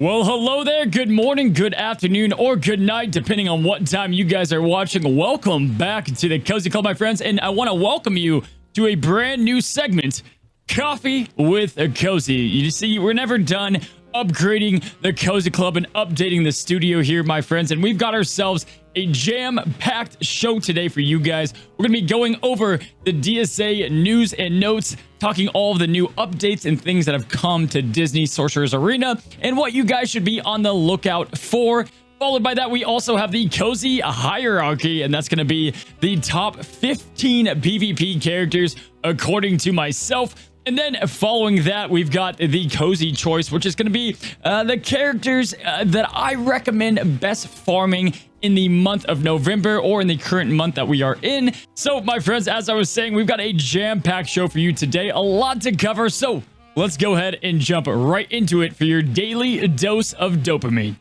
Well, hello there. Good morning, good afternoon, or good night, depending on what time you guys are watching. Welcome back to the Cozy Club, my friends, and I want to welcome you to a brand new segment, Coffee with a Cozy. You see, we're never done upgrading the Cozy Club and updating the studio here, my friends, and we've got ourselves a jam-packed show today for you guys. We're going to be going over the DSA news and notes, talking all of the new updates and things that have come to Disney Sorcerer's Arena, and what you guys should be on the lookout for. Followed by that, we also have the Cozy Hierarchy, and that's going to be the top 15 PvP characters, according to myself. And then following that, we've got the Cozy Choice, which is going to be the characters that I recommend best farming in the month of November, or in the current month that we are in. So, my friends, as I was saying, we've got a jam-packed show for you today. A lot to cover, so let's go ahead and jump right into it for your daily dose of dopamine.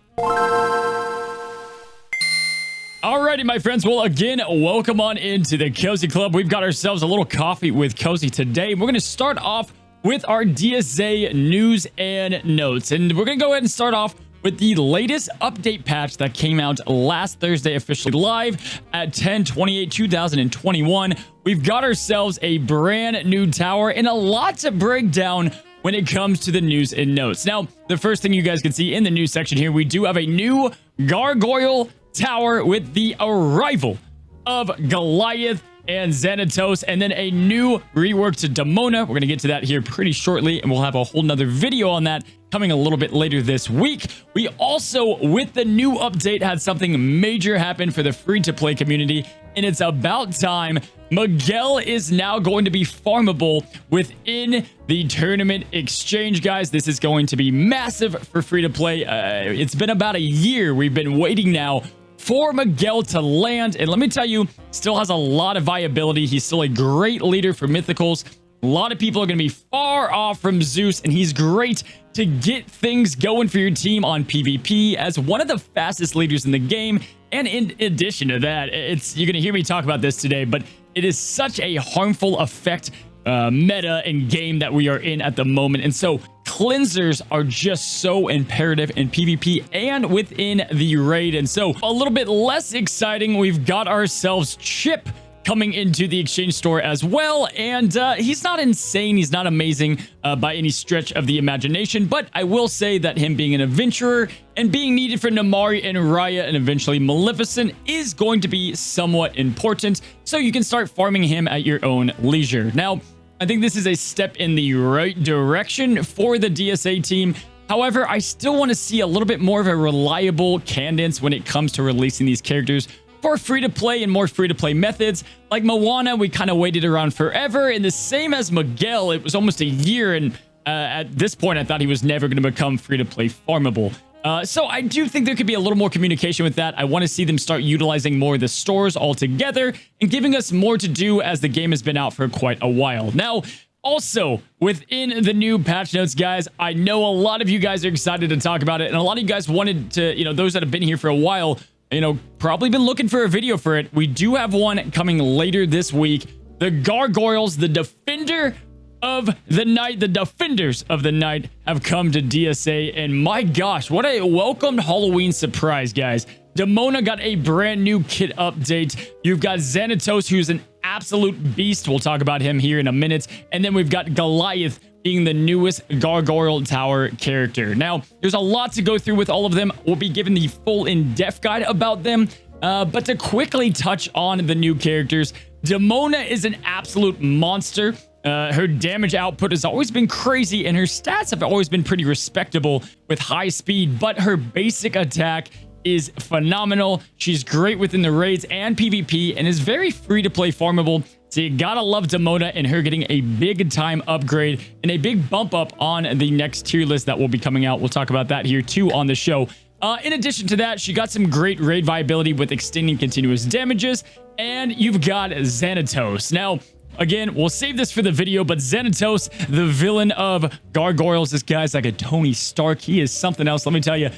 Alrighty, my friends. Well, again, welcome on into the Cozy Club. We've got ourselves a little coffee with Cozy today. We're going to start off with our DSA news and notes. And we're going to go ahead and start off with the latest update patch that came out last Thursday, officially live at 10/28/2021. We've got ourselves a brand new tower and a lot to break down when it comes to the news and notes. Now, the first thing you guys can see in the news section here, we do have a new Gargoyle tower with the arrival of Goliath and Xanatos, and then a new rework to Demoana. We're going to get to that here pretty shortly, and we'll have a whole nother video on that coming a little bit later this week. We also, with the new update, had something major happen for the free-to-play community, and it's about time. Miguel is now going to be farmable within the tournament exchange, guys. This is going to be massive for free-to-play. It's been about a year. We've been waiting now for Miguel to land, and let me tell you, still has a lot of viability. He's still a great leader for mythicals. A lot of people are going to be far off from Zeus, and he's great to get things going for your team on PvP as one of the fastest leaders in the game. And in addition to that, you're going to hear me talk about this today, but it is such a harmful effect meta and game that we are in at the moment. And so cleansers are just so imperative in PvP and within the raid. And so a little bit less exciting, we've got ourselves Chip coming into the exchange store as well. And he's not insane. He's not amazing by any stretch of the imagination. But I will say that him being an adventurer and being needed for Namari and Raya and eventually Maleficent is going to be somewhat important. So you can start farming him at your own leisure. Now, I think this is a step in the right direction for the DSA team. However, I still want to see a little bit more of a reliable cadence when it comes to releasing these characters for free-to-play and more free-to-play methods. Like Moana, we kind of waited around forever, and the same as Miguel, it was almost a year, and at this point, I thought he was never going to become free-to-play farmable. So I do think there could be a little more communication with that. I want to see them start utilizing more of the stores altogether and giving us more to do as the game has been out for quite a while. Now, also, within the new patch notes, guys, I know a lot of you guys are excited to talk about it, and a lot of you guys wanted to, those that have been here for a while, probably been looking for a video for it. We do have one coming later this week. The Gargoyles, the Defender of the Night, the Defenders of the Night have come to DSA, and my gosh, what a welcomed Halloween surprise, guys. Demoana got a brand new kit update. You've got Xanatos, who's an absolute beast. We'll talk about him here in a minute. And then we've got Goliath being the newest Gargoyle Tower character. Now, there's a lot to go through with all of them. We'll be given the full in-depth guide about them. But to quickly touch on the new characters, Demoana is an absolute monster. Her damage output has always been crazy, and her stats have always been pretty respectable with high speed, but her basic attack is phenomenal. She's great within the raids and PvP and is very free to play farmable. So you gotta love Demoana and her getting a big time upgrade and a big bump up on the next tier list that will be coming out. We'll talk about that here too on the show. In addition to that, she got some great raid viability with extending continuous damages, and you've got Xanatos. Now, again, we'll save this for the video, but Xanatos, the villain of Gargoyles, this guy's like a Tony Stark. He is something else, let me tell you.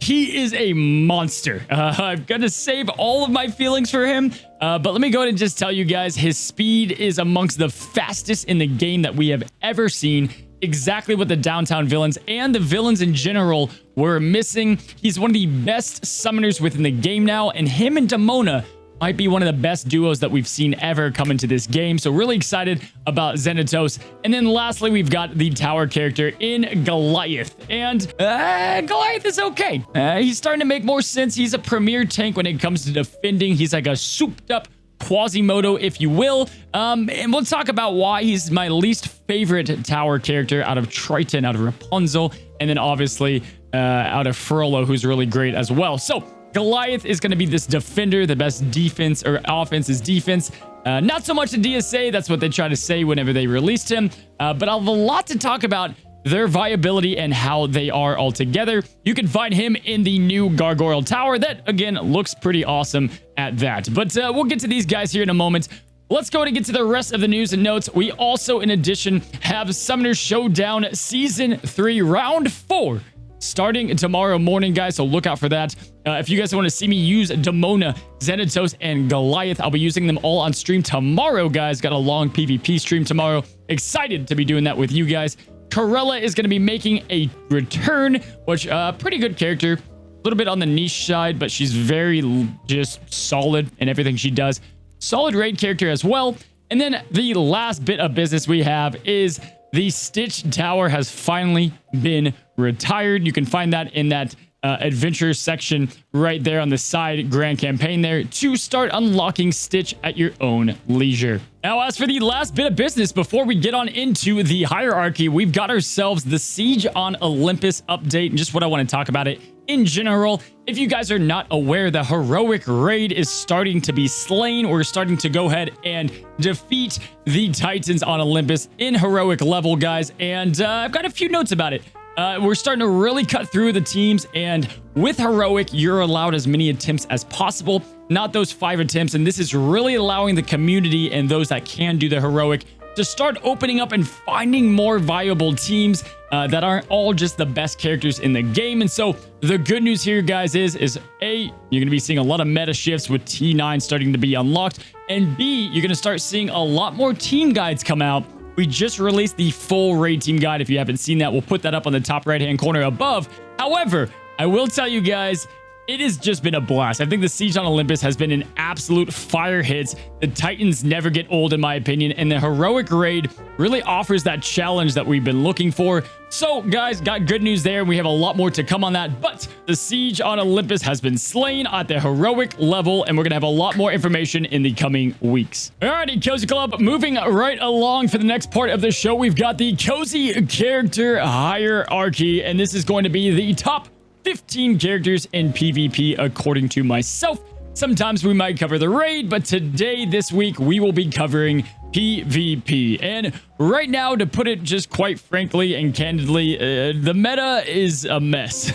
He is a monster. I'm going to save all of my feelings for him, but let me go ahead and just tell you guys, his speed is amongst the fastest in the game that we have ever seen. exactly what the downtown villains and the villains in general were missing. He's one of the best summoners within the game now, and him and Demoana might be one of the best duos that we've seen ever come into this game. So really excited about Xanatos. And then lastly, we've got the tower character in Goliath. And Goliath is okay. He's starting to make more sense. He's a premier tank when it comes to defending. He's like a souped up Quasimodo, if you will. And we'll talk about why he's my least favorite tower character out of Triton, out of Rapunzel, and then obviously out of Frollo, who's really great as well. So Goliath is going to be this defender. The best defense or offense is defense. Not so much the DSA. That's what they try to say whenever they released him. But I have a lot to talk about their viability and how they are all together. You can find him in the new Gargoyle Tower that, again, looks pretty awesome at that. But we'll get to these guys here in a moment. Let's go and get to the rest of the news and notes. We also, in addition, have Summoner Showdown Season 3, Round 4. Starting tomorrow morning, guys, so look out for that. If you guys want to see me use Demoana, Xanatos, and Goliath, I'll be using them all on stream tomorrow, guys. Got a long PvP stream tomorrow. Excited to be doing that with you guys. Corella is going to be making a return, which, pretty good character. A little bit on the niche side, but she's very just solid in everything she does. Solid raid character as well. And then the last bit of business we have is the Stitch Tower has finally been retired. You can find that in that adventure section right there on the side grand campaign there to start unlocking Stitch at your own leisure. Now, as for the last bit of business before we get on into the hierarchy, we've got ourselves the Siege on Olympus update and just what I want to talk about it in general. If you guys are not aware, the heroic raid is starting to be slain. We're starting to go ahead and defeat the Titans on Olympus in heroic level, guys. And I've got a few notes about it. We're starting to really cut through the teams, and with heroic, you're allowed as many attempts as possible, not those 5 attempts. And this is really allowing the community and those that can do the heroic to start opening up and finding more viable teams that aren't all just the best characters in the game. And so the good news here, guys, is A, you're going to be seeing a lot of meta shifts with T9 starting to be unlocked, and B, you're going to start seeing a lot more team guides come out. We just released the full raid team guide. If you haven't seen that, we'll put that up on the top right-hand corner above. However, I will tell you guys, it has just been a blast. I think the Siege on Olympus has been an absolute fire hit. The Titans never get old, in my opinion, and the heroic raid really offers that challenge that we've been looking for. So, guys, got good news there. We have a lot more to come on that, but the Siege on Olympus has been slain at the heroic level, and we're going to have a lot more information in the coming weeks. Alrighty, Cozy Club, moving right along for the next part of the show, we've got the Cozy Character Hierarchy, and this is going to be the top 15 characters in PvP, according to myself. Sometimes we might cover the raid, but today, this week, we will be covering PvP. And right now, to put it just quite frankly and candidly, the meta is a mess.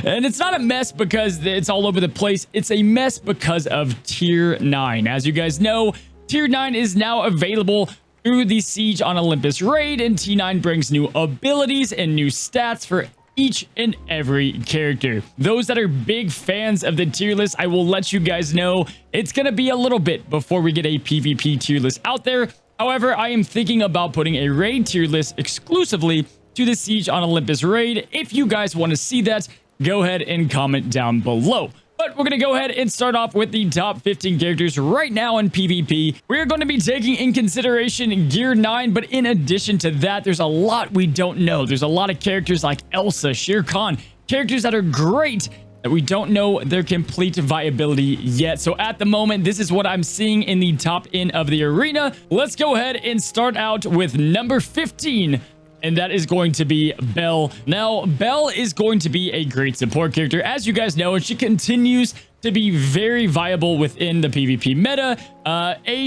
And it's not a mess because it's all over the place. It's a mess because of Tier 9. As you guys know, Tier 9 is now available through the Siege on Olympus raid, and T9 brings new abilities and new stats for each and every character. Those that are big fans of the tier list, I will let you guys know it's going to be a little bit before we get a PvP tier list out there. However, I am thinking about putting a raid tier list exclusively to the Siege on Olympus raid. If you guys want to see that, go ahead and comment down below. But we're going to go ahead and start off with the top 15 characters right now in PvP. We're going to be taking in consideration Gear 9, but in addition to that, there's a lot we don't know. There's a lot of characters like Elsa, Shere Khan, characters that are great that we don't know their complete viability yet. So at the moment, this is what I'm seeing in the top end of the arena. Let's go ahead and start out with number 15. And that is going to be Belle. Now, Belle is going to be a great support character, as you guys know, and she continues to be very viable within the PvP meta.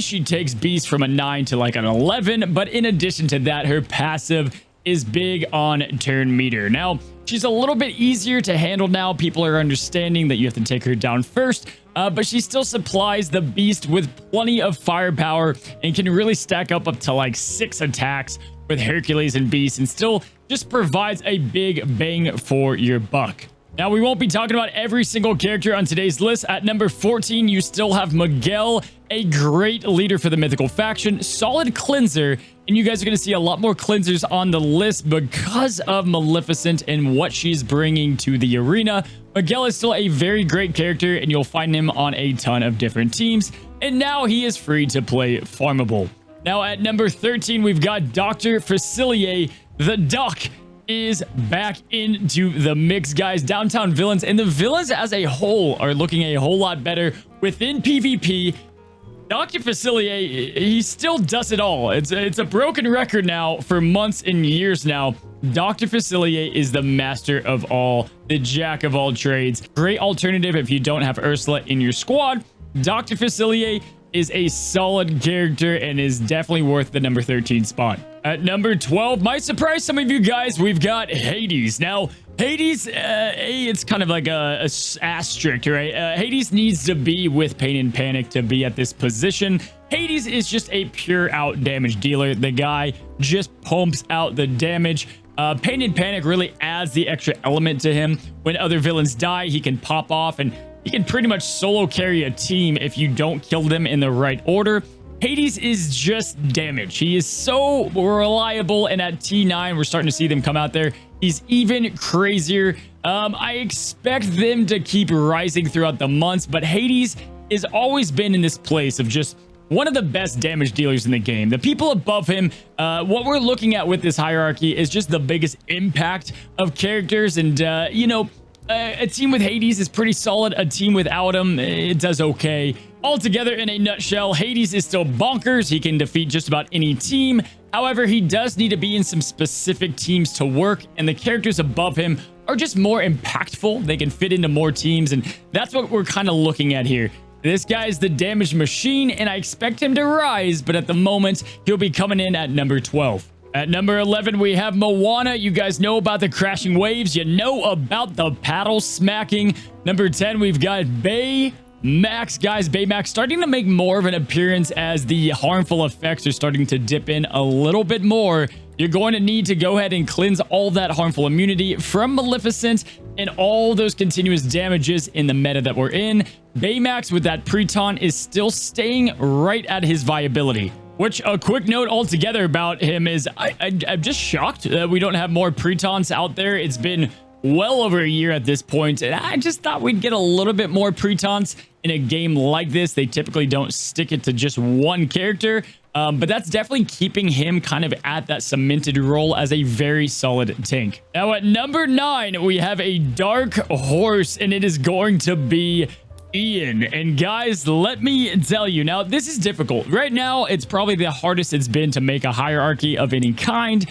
She takes Beast from a 9 to like an 11, but in addition to that, her passive is big on turn meter. Now, she's a little bit easier to handle now. People are understanding that you have to take her down first, but she still supplies the Beast with plenty of firepower and can really stack up to like 6 attacks with Hercules and Beast, and still just provides a big bang for your buck. Now, we won't be talking about every single character on today's list. At number 14, you still have Miguel, a great leader for the mythical faction, solid cleanser, and you guys are going to see a lot more cleansers on the list because of Maleficent and what she's bringing to the arena. Miguel is still a very great character, and you'll find him on a ton of different teams, and now he is free to play Farmable. Now at number 13, we've got Dr. Facilier. The Doc is back into the mix, guys. Downtown villains and the villains as a whole are looking a whole lot better within PvP. Dr. Facilier, he still does it all. It's a broken record now for months and years now. Dr. Facilier is the master of all, the jack of all trades. Great alternative if you don't have Ursula in your squad. Dr. Facilier is a solid character and is definitely worth the number 13 spot. At number 12, might surprise some of you guys, we've got Hades. Now, Hades, it's kind of like a asterisk, right? Hades needs to be with Pain and Panic to be at this position. Hades is just a pure out damage dealer. The guy just pumps out the damage. Pain and Panic really adds the extra element to him. When other villains die, he can pop off and he can pretty much solo carry a team if you don't kill them in the right order. Hades is just damage. He is so reliable, and at T9, we're starting to see them come out there. He's even crazier. I expect them to keep rising throughout the months, but Hades has always been in this place of just one of the best damage dealers in the game. The people above him, what we're looking at with this hierarchy is just the biggest impact of characters, and you know, a team with Hades is pretty solid. A team without him, it does okay. Altogether, in a nutshell, Hades is still bonkers. He can defeat just about any team. However, he does need to be in some specific teams to work, and the characters above him are just more impactful. They can fit into more teams, and that's what we're kind of looking at here. This guy is the damage machine, and I expect him to rise, but at the moment, he'll be coming in at number 12. At number 11, we have Moana. You guys know about the crashing waves. You know about the paddle smacking. Number 10, we've got Baymax. Guys, Baymax starting to make more of an appearance as the harmful effects are starting to dip in a little bit more. You're going to need to go ahead and cleanse all that harmful immunity from Maleficent and all those continuous damages in the meta that we're in. Baymax with that pre-taunt is still staying right at his viability. Which, a quick note altogether about him is I'm just shocked that we don't have more pre-taunts out there. It's been well over a year at this point, and I just thought we'd get a little bit more pre-taunts in a game like this. They typically don't stick it to just one character, but that's definitely keeping him kind of at that cemented role as a very solid tank. Now at number 9, we have a dark horse, and it is going to be Ian. And guys, let me tell you, now this is difficult. Right now, it's probably the hardest it's been to make a hierarchy of any kind,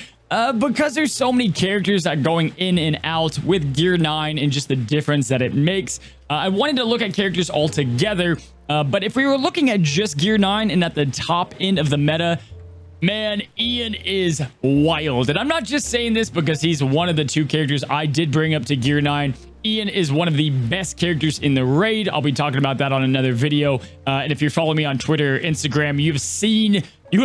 because there's so many characters that are going in and out with Gear 9 and just the difference that it makes. I wanted to look at characters all together, but if we were looking at just Gear 9 and at the top end of the meta, man, Ian is wild. And I'm not just saying this because he's one of the two characters I did bring up to Gear 9. Ian is one of the best characters in the raid. I'll be talking about that on another video. And if you're following me on Twitter or Instagram, you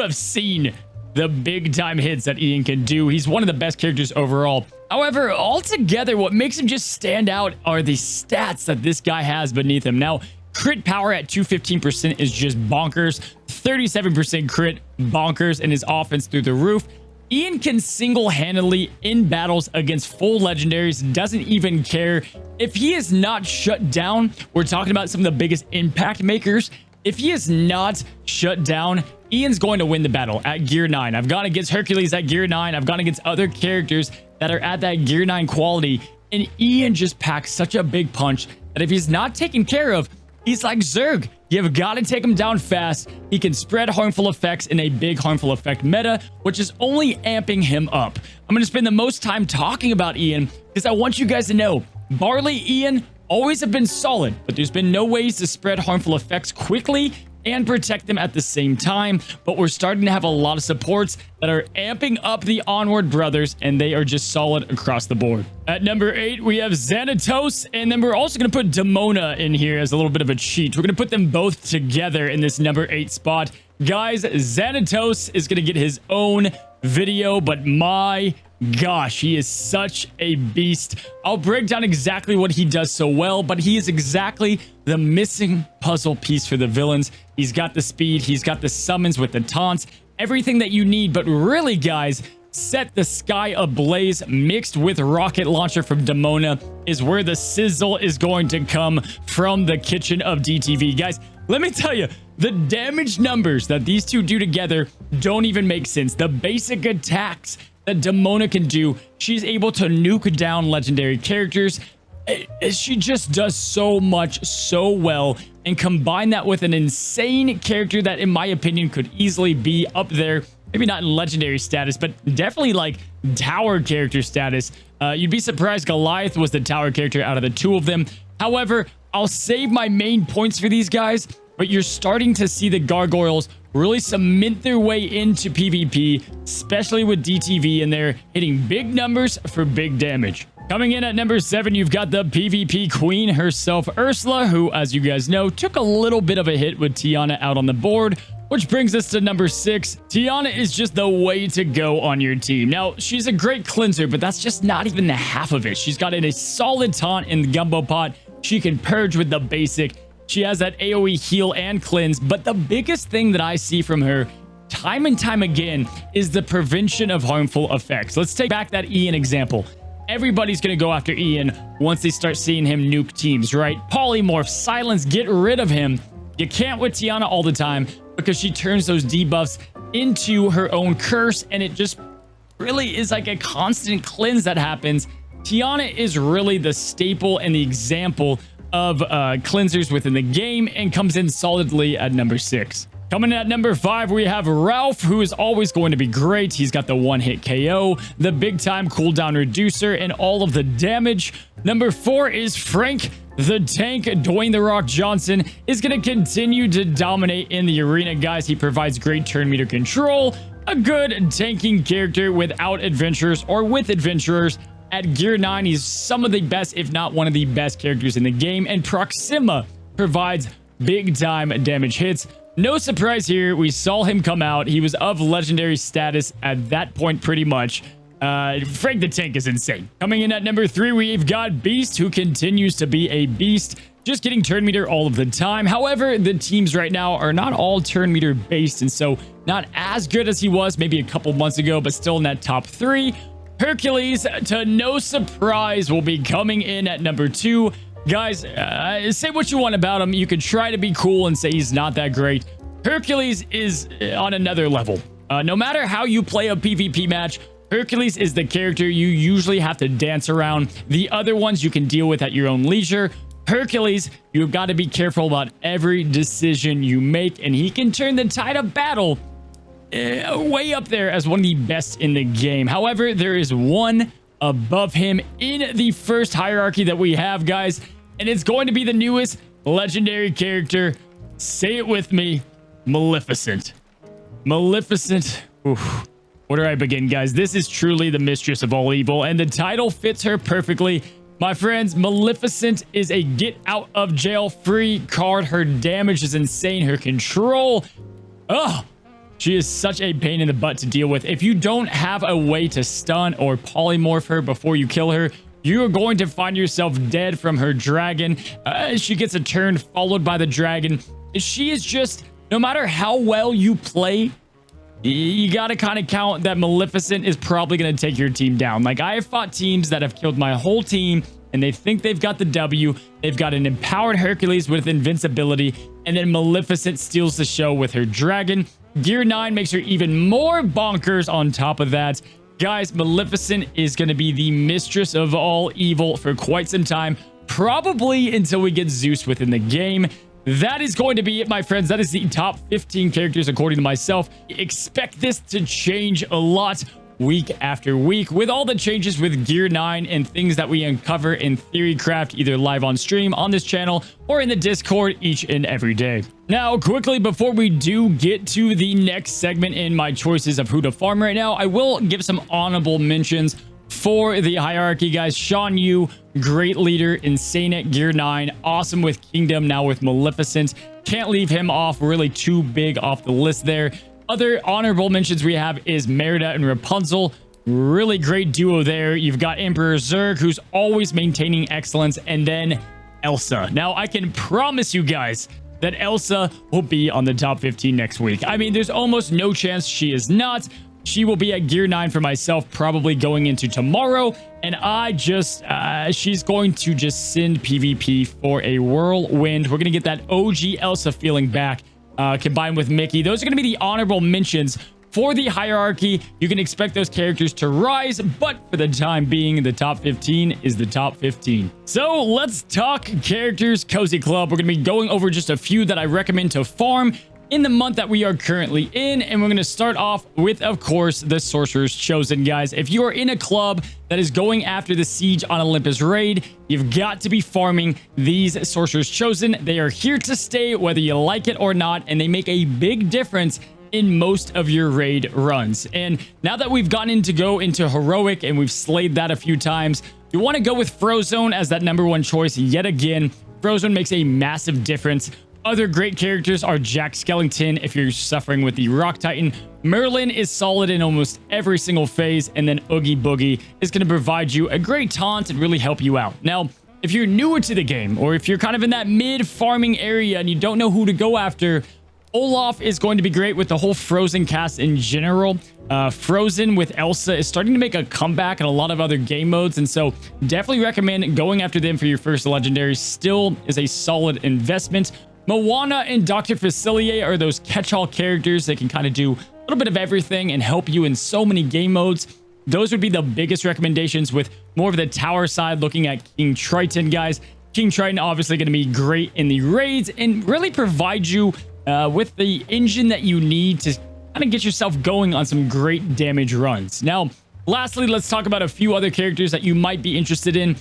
have seen the big time hits that Ian can do. He's one of the best characters overall. However, altogether, what makes him just stand out are the stats that this guy has beneath him. Now, crit power at 215% is just bonkers. 37% crit, bonkers, and his offense through the roof. Ian can single-handedly in battles against full legendaries, doesn't even care. If he is not shut down, we're talking about some of the biggest impact makers. If he is not shut down, Ian's going to win the battle at Gear 9. I've gone against Hercules at Gear 9. I've gone against other characters that are at that Gear 9 quality, and Ian just packs such a big punch that if he's not taken care of, he's like Zerg. You've got to take him down fast. He can spread harmful effects in a big harmful effect meta, which is only amping him up. I'm going to spend the most time talking about Ian because I want you guys to know Barley Ian always have been solid, but there's been no ways to spread harmful effects quickly and protect them at the same time. But we're starting to have a lot of supports that are amping up the Onward brothers, and they are just solid across the board. At number 8, we have Xanatos, and then we're also going to put Demoana in here as a little bit of a cheat. We're going to put them both together in this number 8 spot. Guys, Xanatos is going to get his own video, but my gosh, he is such a beast. I'll break down exactly what he does so well, but he is exactly the missing puzzle piece for the villains. He's got the speed. He's got the summons with the taunts. Everything that you need. But really, guys, set the sky ablaze mixed with rocket launcher from Demoana is where the sizzle is going to come from the kitchen of DTV. Guys, let me tell you, the damage numbers that these two do together don't even make sense. The basic attacks that Demoana can do, she's able to nuke down legendary characters. She just does so much so well, and combine that with an insane character that, in my opinion, could easily be up there. Maybe not in legendary status, but definitely like tower character status. You'd be surprised Goliath was the tower character out of the two of them. However, I'll save my main points for these guys, but you're starting to see the Gargoyles really cement their way into PvP, especially with DTV in there, hitting big numbers for big damage. Coming in at number 7, you've got the PvP queen herself, Ursula, who, as you guys know, took a little bit of a hit with Tiana out on the board. Which brings us to number 6. Tiana is just the way to go on your team. Now, she's a great cleanser, but that's just not even the half of it. She's got a solid taunt in the gumbo pot. She can purge with the basic. She has that AoE heal and cleanse. But the biggest thing that I see from her time and time again is the prevention of harmful effects. Let's take back that Ian example. Everybody's going to go after Ian once they start seeing him nuke teams, right? Polymorph, silence, get rid of him. You can't with Tiana all the time because she turns those debuffs into her own curse, and it just really is like a constant cleanse that happens. Tiana is really the staple and the example of cleansers within the game, and comes in solidly at number 6. Coming in at number 5, we have Ralph, who is always going to be great. He's got the one-hit KO, the big-time cooldown reducer, and all of the damage. Number 4 is Frank the Tank. Dwayne The Rock Johnson is going to continue to dominate in the arena, guys. He provides great turn meter control, a good tanking character without adventurers or with adventurers. At Gear 9, he's some of the best, if not one of the best characters in the game, and Proxima provides big-time damage hits. No surprise here, we saw him come out. He was of legendary status at that point pretty much. Frank the Tank is insane. Coming in at number 3, we've got Beast, who continues to be a beast, just getting turn meter all of the time. However, the teams right now are not all turn meter based, and so not as good as he was maybe a couple months ago, but still in that top 3. Hercules, to no surprise, will be coming in at number 2. Guys, say what you want about him. You could try to be cool and say he's not that great. Hercules is on another level. No matter how you play a PvP match, Hercules is the character you usually have to dance around. The other ones you can deal with at your own leisure. Hercules, you've got to be careful about every decision you make, and he can turn the tide of battle way up there as one of the best in the game. However, there is one above him in the first hierarchy that we have, guys, and it's going to be the newest legendary character. Say it with me, Maleficent. Maleficent. Oof. Where do I begin, guys? This is truly the mistress of all evil, and the title fits her perfectly. My friends, Maleficent is a get out of jail free card. Her damage is insane. Her control. Oh, she is such a pain in the butt to deal with. If you don't have a way to stun or polymorph her before you kill her, you are going to find yourself dead from her dragon. She gets a turn followed by the dragon. She is just, no matter how well you play, you got to kind of count that Maleficent is probably going to take your team down. Like, I have fought teams that have killed my whole team, and they think they've got the W. They've got an empowered Hercules with invincibility, and then Maleficent steals the show with her dragon. Gear 9 makes her even more bonkers on top of that. Guys, Maleficent is going to be the mistress of all evil for quite some time, probably until we get Zeus within the game. That is going to be it, my friends. That is the top 15 characters according to myself. Expect this to change a lot week after week with all the changes with Gear 9 and things that we uncover in Theorycraft, either live on stream on this channel or in the Discord each and every day. Now, quickly, before we do get to the next segment in my choices of who to farm right now, I will give some honorable mentions for the hierarchy, guys. Sean Yu, great leader, insane at Gear 9, awesome with Kingdom, now with Maleficent. Can't leave him off, really too big off the list there. Other honorable mentions we have is Merida and Rapunzel. Really great duo there. You've got Emperor Zurg, who's always maintaining excellence, and then Elsa. Now, I can promise you guys, that Elsa will be on the top 15 next week. I mean, there's almost no chance she is not. She will be at gear 9 for myself, probably going into tomorrow. And I just, she's going to just send PvP for a whirlwind. We're going to get that OG Elsa feeling back, combined with Mickey. Those are going to be the honorable mentions for the hierarchy. You can expect those characters to rise, but for the time being, the top 15 is the top 15. So let's talk characters, Cozy Club. We're going to be going over just a few that I recommend to farm in the month that we are currently in, and we're going to start off with, of course, the Sorcerer's Chosen, guys. If you are in a club that is going after the Siege on Olympus raid, you've got to be farming these Sorcerer's Chosen. They are here to stay, whether you like it or not, and they make a big difference in most of your raid runs. And now that we've gotten to go into heroic and we've slayed that a few times, you want to go with Frozone as that #1 choice yet again. Frozone makes a massive difference. Other great characters are Jack Skellington if you're suffering with the Rock Titan. Merlin is solid in almost every single phase, and then Oogie Boogie is going to provide you a great taunt and really help you out. Now, if you're newer to the game, or if you're kind of in that mid-farming area and you don't know who to go after, Olaf is going to be great with the whole Frozen cast in general. Frozen with Elsa is starting to make a comeback in a lot of other game modes, and so definitely recommend going after them for your first legendary. Still is a solid investment. Moana and Dr. Facilier are those catch-all characters that can kind of do a little bit of everything and help you in so many game modes. Those would be the biggest recommendations, with more of the tower side looking at King Triton, guys. King Triton obviously going to be great in the raids and really provide you with the engine that you need to kind of get yourself going on some great damage runs. Now, lastly, let's talk about a few other characters that you might be interested in.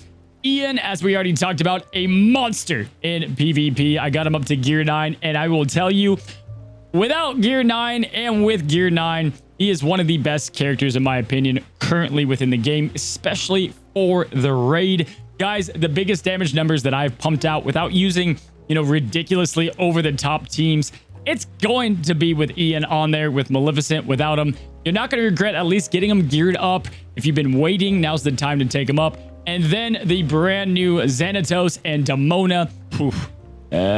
Ian, as we already talked about, a monster in PvP. I got him up to gear 9, and I will tell you, without gear 9 and with gear 9, he is one of the best characters, in my opinion, currently within the game, especially for the raid. Guys, the biggest damage numbers that I've pumped out without using, ridiculously over-the-top teams, it's going to be with Ian on there, with Maleficent. Without him, you're not going to regret at least getting him geared up. If you've been waiting, now's the time to take him up. And then the brand new Xanatos and Demoana.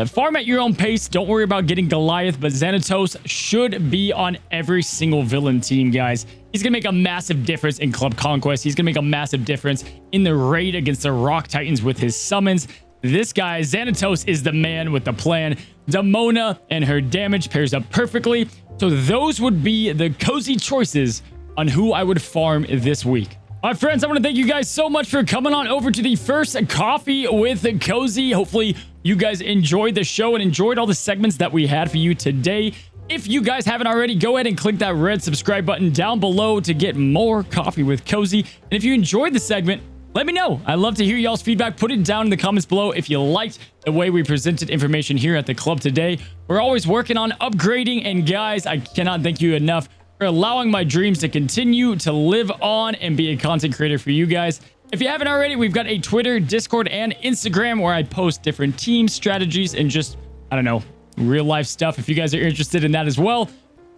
Farm at your own pace. Don't worry about getting Goliath, but Xanatos should be on every single villain team, guys. He's going to make a massive difference in Club Conquest. He's going to make a massive difference in the raid against the Rock Titans with his summons. This guy, Xanatos, is the man with the plan. Demoana and her damage pairs up perfectly. So those would be the cozy choices on who I would farm this week. My friends, I want to thank you guys so much for coming on over to the first Coffee with Cozy. Hopefully, you guys enjoyed the show and enjoyed all the segments that we had for you today. If you guys haven't already, go ahead and click that red subscribe button down below to get more Coffee with Cozy. And if you enjoyed the segment, let me know. I'd love to hear y'all's feedback. Put it down in the comments below if you liked the way we presented information here at the club today. We're always working on upgrading, and guys, I cannot thank you enough for allowing my dreams to continue to live on and be a content creator for you guys. If you haven't already, we've got a Twitter, Discord, and Instagram where I post different team strategies and just, I don't know, real life stuff if you guys are interested in that as well.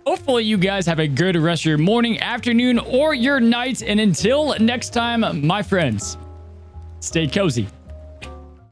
Hopefully you guys have a good rest of your morning, afternoon, or your night. And until next time, my friends, stay cozy.